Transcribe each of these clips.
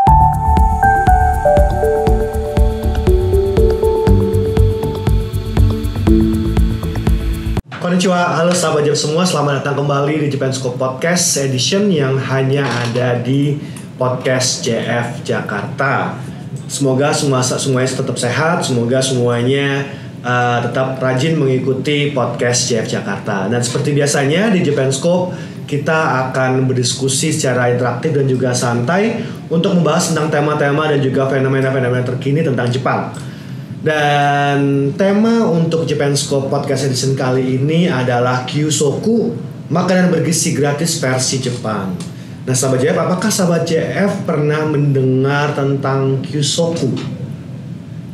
Konnichiwa, halo sahabat Jep semua, selamat datang kembali di Japanscope Podcast Edition yang hanya ada di Podcast JF Jakarta. Semoga semuanya tetap sehat, semoga semuanya tetap rajin mengikuti Podcast JF Jakarta. Dan seperti biasanya di Japanscope kita akan berdiskusi secara interaktif dan juga santai untuk membahas tentang tema-tema dan juga fenomena-fenomena terkini tentang Jepang. Dan tema untuk Japanscope Podcast Edition kali ini adalah Kyusoku, makanan bergizi gratis versi Jepang. Nah sahabat JF, apakah sahabat JF pernah mendengar tentang Kyusoku?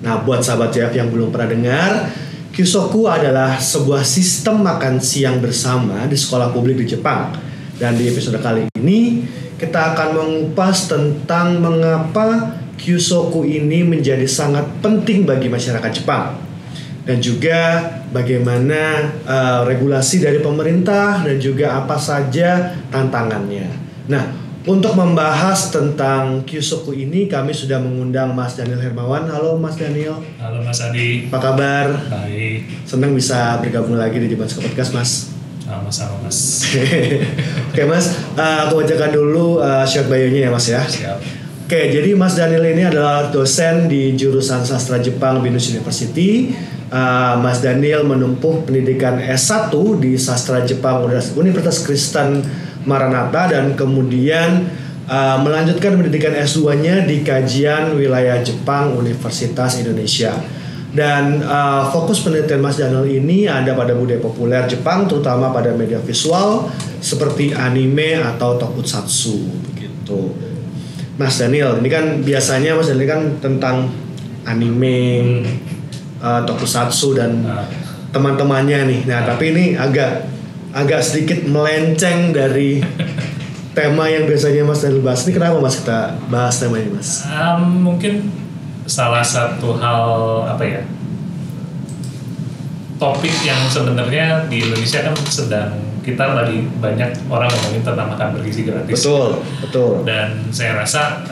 Nah buat sahabat JF yang belum pernah dengar, Kyusoku adalah sebuah sistem makan siang bersama di sekolah publik di Jepang. Dan di episode kali ini kita akan mengupas tentang mengapa Kyusoku ini menjadi sangat penting bagi masyarakat Jepang, dan juga bagaimana regulasi dari pemerintah dan juga apa saja tantangannya. Nah, untuk membahas tentang Kyusoku ini kami sudah mengundang Mas Daniel Hermawan. Halo Mas Daniel. Halo Mas Adi. Apa kabar? Baik. Senang bisa bergabung lagi di Japanscope Podcast Mas. Sama-sama Mas. Oke Mas, aku bacakan dulu short bio-nya ya Mas ya. Siap. Oke, jadi Mas Daniel ini adalah dosen di jurusan Sastra Jepang Binus University. Mas Daniel menempuh pendidikan S1 di Sastra Jepang Universitas Kristen Maranatha dan kemudian melanjutkan pendidikan S2-nya di Kajian Wilayah Jepang Universitas Indonesia. Dan fokus penelitian Mas Daniel ini ada pada budaya populer Jepang, terutama pada media visual seperti anime atau tokusatsu begitu. Mas Daniel, ini kan biasanya Mas Daniel kan tentang anime, tokusatsu dan teman-temannya nih. Nah, tapi ini agak sedikit melenceng dari tema yang biasanya Mas Daniel bahas. Ini kenapa Mas kita bahas tema ini Mas? Mungkin salah satu hal topik yang sebenarnya di Indonesia kan sedang kita lagi banyak orang ngomongin tentang makan bergizi gratis. Betul. Dan saya rasa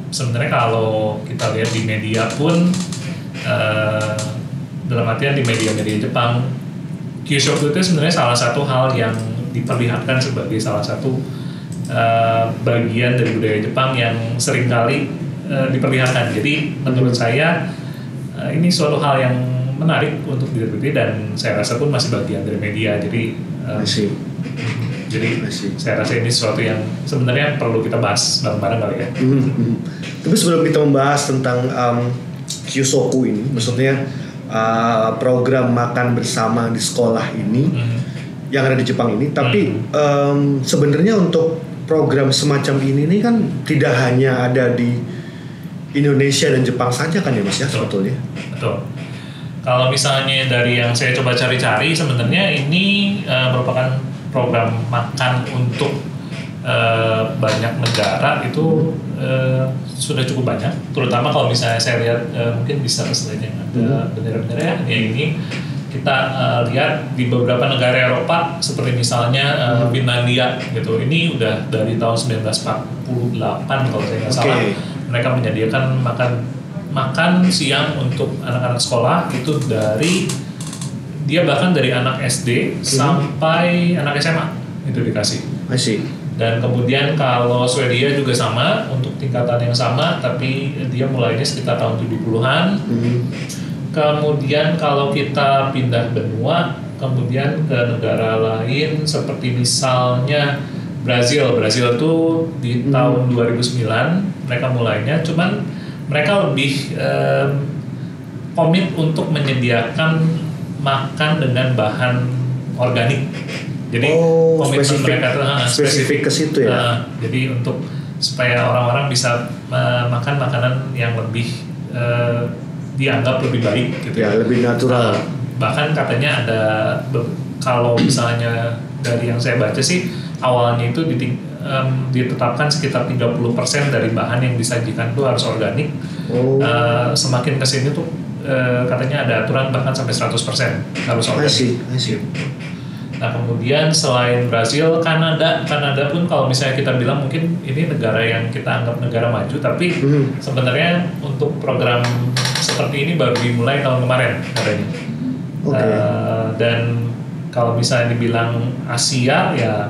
sebenarnya kalau kita lihat di media pun dalam artian di media-media Jepang, Kyusoku itu sebenarnya salah satu hal yang diperlihatkan sebagai salah satu bagian dari budaya Jepang yang seringkali diperlihatkan. Jadi menurut saya ini suatu hal yang menarik untuk diteliti dan saya rasa pun masih bagian dari media. Jadi saya rasa ini sesuatu yang sebenarnya perlu kita bahas bareng-bareng kali ya. Tapi sebelum kita membahas tentang Kyusoku ini, maksudnya program makan bersama di sekolah ini yang ada di Jepang ini, tapi sebenarnya untuk program semacam ini kan tidak hanya ada di Indonesia dan Jepang saja kan ya Mas ya sebetulnya. Betul. Kalau misalnya dari yang saya coba cari-cari, sebenarnya ini merupakan program makan untuk banyak negara itu sudah cukup banyak. Terutama kalau misalnya saya lihat mungkin bisa slide yang ada bendera-bendera ya ini kita lihat di beberapa negara Eropa seperti misalnya Finlandia gitu. Ini udah dari tahun 1948 kalau saya nggak salah mereka menyediakan makan siang untuk anak-anak sekolah itu bahkan dari anak SD sampai anak SMA itu dikasih. Dan kemudian kalau Swedia juga sama untuk tingkatan yang sama tapi dia mulainya sekitar tahun 70-an. Kemudian kalau kita pindah benua kemudian ke negara lain seperti misalnya Brazil tuh di tahun 2009 mereka mulainya, cuman mereka lebih komit untuk menyediakan makan dengan bahan organik. Jadi komitmen mereka spesifik ke situ ya. Jadi untuk supaya orang-orang bisa makan makanan yang lebih dianggap lebih baik gitu ya, lebih natural. Bahkan katanya ada kalau misalnya dari yang saya baca sih awalnya itu ditetapkan sekitar 30% dari bahan yang disajikan itu harus organik. Semakin kesini tuh katanya ada aturan bahkan sampai 100% harus organik. I see. Nah kemudian selain Brasil, Kanada pun kalau misalnya kita bilang mungkin ini negara yang kita anggap negara maju, tapi sebenarnya untuk program seperti ini baru dimulai tahun kemarin katanya. Dan kalau misalnya dibilang Asia ya,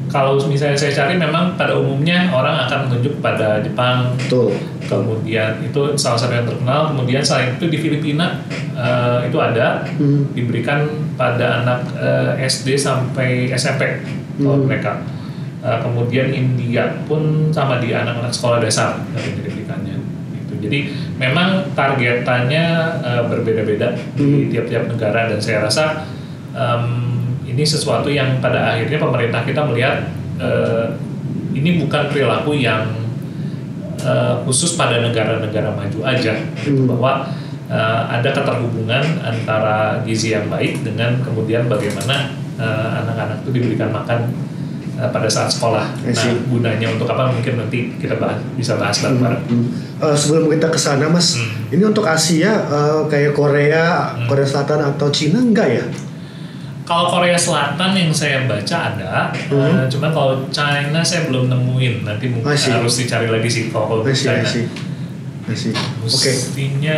kalau misalnya saya cari memang pada umumnya orang akan menunjuk pada Jepang. Betul. Kemudian itu salah satu yang terkenal. Kemudian selain itu di Filipina itu ada diberikan pada anak SD sampai SMP kalau mereka. Kemudian India pun sama di anak-anak sekolah dasar yang diberikannya. Gitu. Jadi memang targetannya berbeda-beda di tiap-tiap negara, dan saya rasa ini sesuatu yang pada akhirnya pemerintah kita melihat ini bukan perilaku yang khusus pada negara-negara maju aja, gitu, bahwa ada keterhubungan antara gizi yang baik dengan kemudian bagaimana anak-anak itu diberikan makan pada saat sekolah. Nah, gunanya untuk apa mungkin nanti kita bisa bahas bareng-bareng. Sebelum kita ke sana, Mas, ini untuk Asia kayak Korea Selatan atau Cina enggak ya? Kalau Korea Selatan yang saya baca ada, cuman kalau China saya belum nemuin. Nanti mungkin harus dicari lagi sih kalau China. Mestinya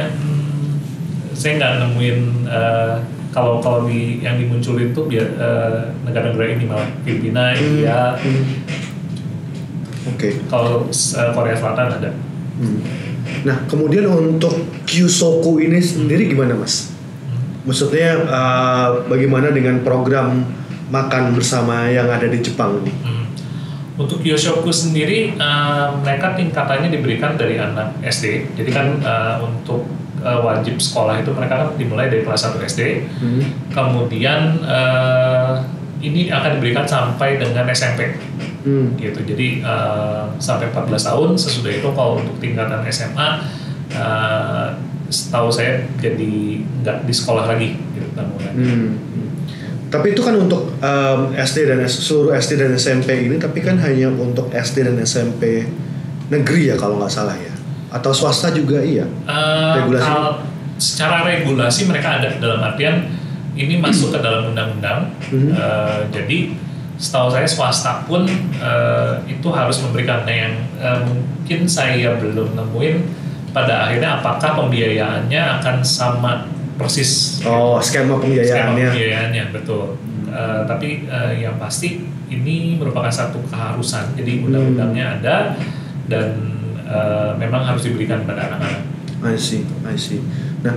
saya nggak nemuin. Kalau yang dimunculin tuh negara-negara ini malah Filipina, India. Kalau Korea Selatan ada. Nah, kemudian untuk Kyusoku ini sendiri gimana, Mas? Maksudnya bagaimana dengan program makan bersama yang ada di Jepang? Untuk Kyushoku sendiri mereka tingkatannya diberikan dari anak SD. Jadi kan untuk wajib sekolah itu mereka kan dimulai dari kelas 1 SD. Kemudian ini akan diberikan sampai dengan SMP. Gitu. Jadi sampai 14 tahun. Sesudah itu kalau untuk tingkatan SMA setahu saya jadi nggak di sekolah lagi gitu Tapi itu kan untuk seluruh SD dan SMP ini, tapi kan hanya untuk SD dan SMP negeri ya kalau nggak salah ya, atau swasta juga iya? Regulasi? Secara regulasi mereka ada, dalam artian ini masuk ke dalam undang-undang. Jadi setahu saya swasta pun itu harus memberikan. Yang mungkin saya belum nemuin pada akhirnya apakah pembiayaannya akan sama persis. Skema pembiayaannya. Betul. Tapi yang pasti ini merupakan satu keharusan. Jadi undang-undangnya ada dan memang harus diberikan pada anak-anak. I see. Nah,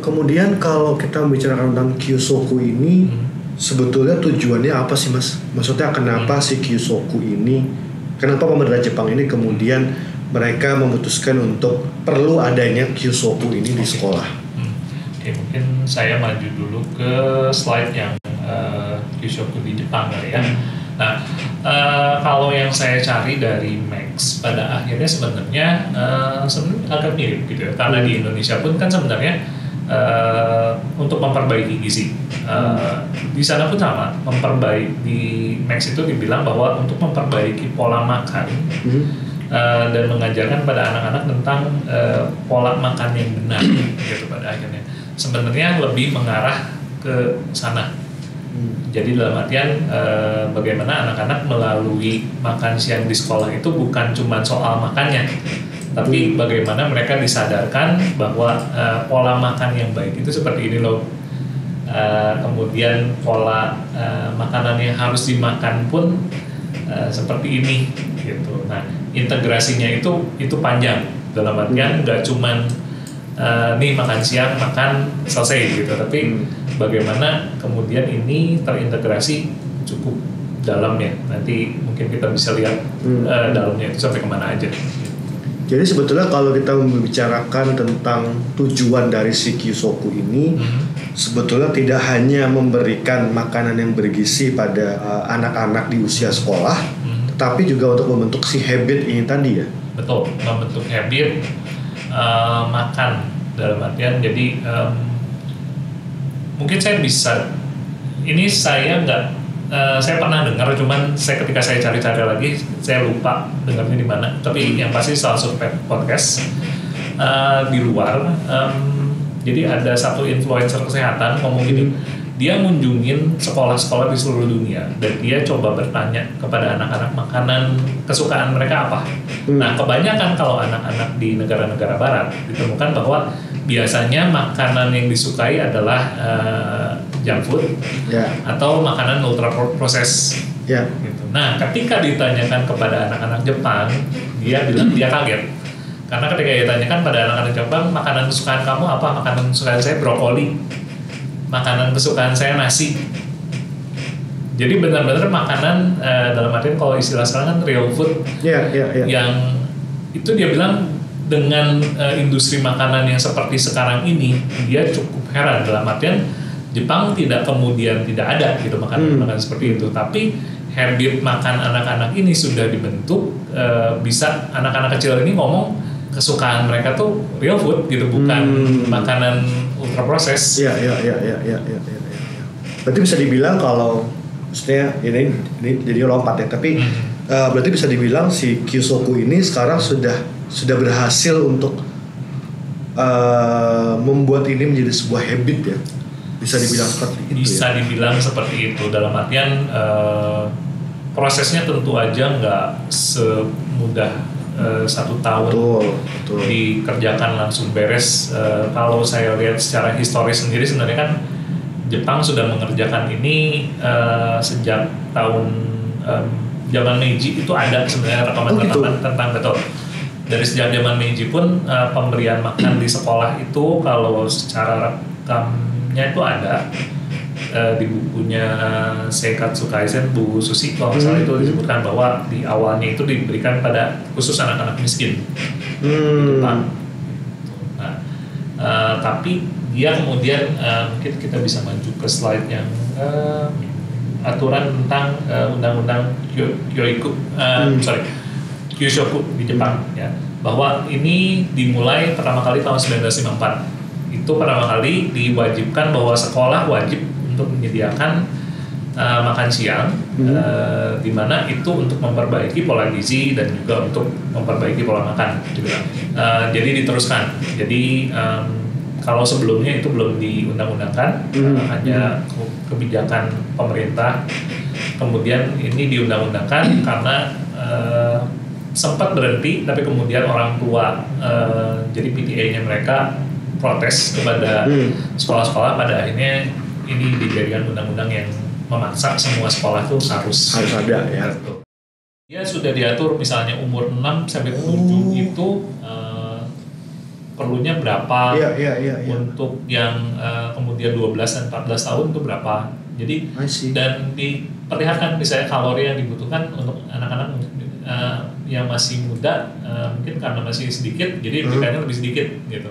kemudian kalau kita membicarakan tentang Kyusoku ini, sebetulnya tujuannya apa sih, Mas? Maksudnya kenapa si Kyusoku ini, kenapa pemerintah Jepang ini kemudian mereka memutuskan untuk perlu adanya Kyusoku ini di sekolah? Mungkin saya maju dulu ke slide yang Kyusoku di Jepang kali ya. Nah, kalau yang saya cari dari Max pada akhirnya sebenarnya agak mirip gitu ya. Karena di Indonesia pun kan sebenarnya untuk memperbaiki gizi. Di sana pun sama, di Max itu dibilang bahwa untuk memperbaiki pola makan dan mengajarkan pada anak-anak tentang pola makan yang benar gitu pada akhirnya. Sebenarnya lebih mengarah ke sana. Jadi dalam artian bagaimana anak-anak melalui makan siang di sekolah itu bukan cuma soal makannya, tapi bagaimana mereka disadarkan bahwa pola makan yang baik itu seperti ini loh. Kemudian pola makanan yang harus dimakan pun seperti ini gitu. Nah, integrasinya itu panjang, dalam artian nggak cuman nih makan siang makan selesai gitu, tapi bagaimana kemudian ini terintegrasi cukup dalam ya. Nanti mungkin kita bisa lihat dalamnya itu sampai kemana aja. Jadi sebetulnya kalau kita membicarakan tentang tujuan dari si Kyusoku ini, sebetulnya tidak hanya memberikan makanan yang bergizi pada anak-anak di usia sekolah, tetapi juga untuk membentuk si habit ini tadi ya. Betul, membentuk habit makan, dalam artian jadi mungkin saya bisa, ini saya pernah dengar, cuman ketika saya cari-cari lagi saya lupa dengarnya di mana, tapi yang pasti salah satu podcast di luar. Jadi ada satu influencer kesehatan ngomong gini, dia ngunjungin sekolah-sekolah di seluruh dunia dan dia coba bertanya kepada anak-anak makanan kesukaan mereka apa. Nah, kebanyakan kalau anak-anak di negara-negara barat ditemukan bahwa biasanya makanan yang disukai adalah junk food atau makanan ultra proses. Gitu. Nah, ketika ditanyakan kepada anak-anak Jepang, dia bilang dia kaget. Karena ketika ditanyakan pada anak-anak Jepang, makanan kesukaan kamu apa? Makanan kesukaan saya brokoli. Makanan kesukaan saya nasi. Jadi benar-benar makanan dalam artian kalau istilah sekarang kan real food. Yang itu dia bilang dengan industri makanan yang seperti sekarang ini, dia cukup heran dalam artian Jepang tidak kemudian tidak ada gitu makanan seperti itu, tapi habit makan anak-anak ini sudah dibentuk, bisa anak-anak kecil ini ngomong kesukaan mereka tuh real food gitu, bukan makanan ultra proses. Iya. Berarti bisa dibilang kalau maksudnya ini jadi lompat ya, tapi berarti bisa dibilang si Kyosoku ini sekarang sudah berhasil untuk membuat ini menjadi sebuah habit ya. Bisa dibilang seperti itu. Bisa dibilang seperti itu dalam artian prosesnya tentu aja nggak semudah 1 tahun betul. dikerjakan langsung beres. Kalau saya lihat secara historis sendiri sebenarnya kan Jepang sudah mengerjakan ini sejak tahun zaman Meiji itu ada sebenarnya rekaman-rekaman tentang betul. Dari sejak zaman Meiji pun pemberian makan di sekolah itu kalau secara rekamnya itu ada. Di bukunya Seikatsu Kaisen, Bu Susi kalau salah itu disebutkan bahwa di awalnya itu diberikan pada khusus anak-anak miskin di Jepang. Nah, tapi dia kemudian mungkin kita bisa maju ke slide yang aturan tentang undang-undang Kyushoku di Jepang ya, bahwa ini dimulai pertama kali tahun 1954. Itu pertama kali diwajibkan bahwa sekolah wajib untuk menyediakan makan siang, di mana itu untuk memperbaiki pola gizi dan juga untuk memperbaiki pola makan. Jadi diteruskan. Jadi kalau sebelumnya itu belum diundang-undangkan, hanya kebijakan pemerintah. Kemudian ini diundang-undangkan karena sempat berhenti, tapi kemudian orang tua, jadi PTA-nya mereka protes kepada sekolah-sekolah, pada akhirnya ini dijadikan undang-undang yang memaksa semua sekolah tuh harus ada ya. Ya sudah diatur misalnya umur 6 sampai 7 itu perlunya berapa, untuk yang kemudian 12 dan 14 tahun itu berapa. Jadi dan diperlihatkan misalnya kalori yang dibutuhkan untuk anak-anak yang masih muda, mungkin karena masih sedikit jadi diberikannya lebih sedikit gitu.